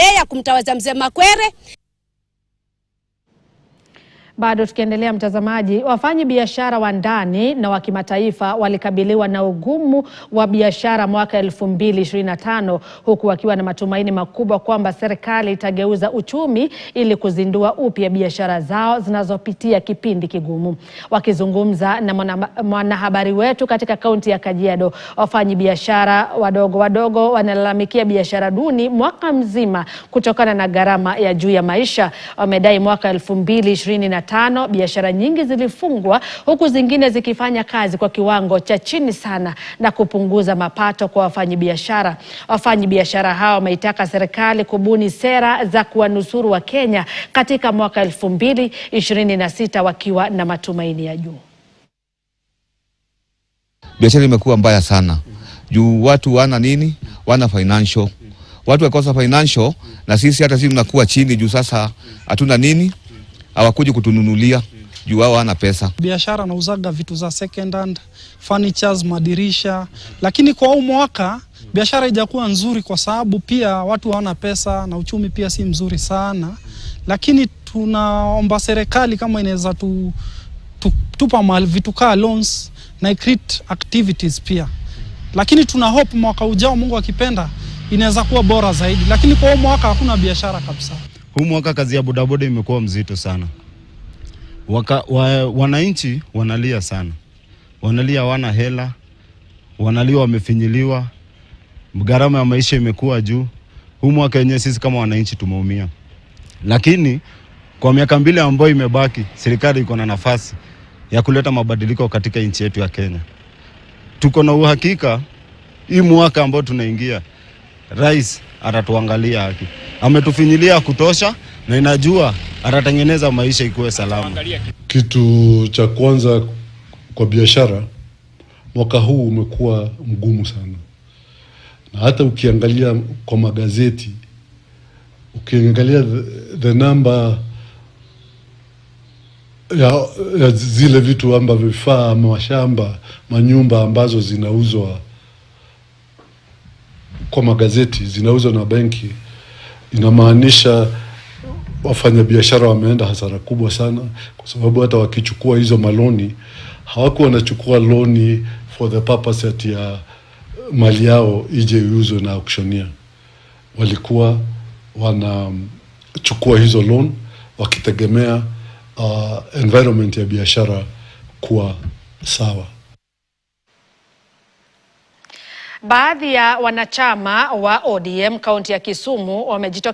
ya kumtawaza mzee Makwere. Bado tukiendelea mtazamaji, wafanyi biashara wa ndani na wa kimataifa walikabiliwa na ugumu wa biashara mwaka 2025 huku wakiwa na matumaini makubwa kwamba serikali itageuza uchumi ili kuzindua upya biashara zao zinazopitia kipindi kigumu. Wakizungumza na mwanahabari wetu katika kaunti ya Kajiado, wafanyi biashara wadogo wanalalamikia biashara duni mwaka mzima kutokana na gharama ya juu ya maisha. Wamedai mwaka 2025 biashara nyingi zilifungwa huku zingine zikifanya kazi kwa kiwango cha chini sana na kupunguza mapato kwa wafanyabiashara. Wafanyabiashara hao wameitaka serikali kubuni sera za kuwanusuru wa Kenya katika mwaka 2026 wakiwa na matumaini ya juu. Biashara imekuwa mbaya sana. Juu watu wana nini? Wana financial. Watu wakosa financial na sisi hata sisi tunakuwa chini juu sasa hatuna nini? Hawakuji kutununulia juu wao wana pesa. Biashara na uzaga vitu za second hand, furnitures, madirisha, lakini kwa huu mwaka biashara haijakuwa nzuri kwa sababu pia watu hawana pesa na uchumi pia si mzuri sana. Lakini tunaomba serikali kama inaweza tupa mali vitu kaa loans na create activities pia. Lakini tuna hope mwaka ujao Mungu akipenda inaweza kuwa bora zaidi. Lakini kwa huu mwaka hakuna biashara kabisa. Huu mwaka kazi ya bodaboda imekuwa mzito sana. Wananchi wanalia sana. Wanalia wana hela, wanalia wamefinyiliwa, gharama ya maisha imekuwa juu. Huu mwaka yenyewe sisi kama wananchi tumeumia. Lakini kwa miaka 2 ambayo imebaki, serikali iko na nafasi ya kuleta mabadiliko katika nchi yetu ya Kenya. Tuko na uhakika hii mwaka ambao tunaingia, Rais atatuangalia haki. Ametufinyilia kutosha na inajua atatengeneza maisha ikuwe salama. Kitu cha kwanza kwa biashara, mwaka huu umekuwa mgumu sana. Na hata ukiangalia kwa magazeti, ukiangalia the number ya zile vitu ambavyo vifaa, mashamba, manyumba ambazo zinauzwa kwa magazeti, zinauzwa na benki, inamaanisha wafanyabiashara wameenda hasara kubwa sana, kwa sababu hata wakichukua hizo maloni hawakuwa wanachukua loni for the purpose ya mali yao ije iuzwe na auctioneer. Walikuwa wanachukua hizo loan wakitegemea environment ya biashara kuwa sawa. Baadhi ya wanachama wa ODM kaunti ya Kisumu wamejitoa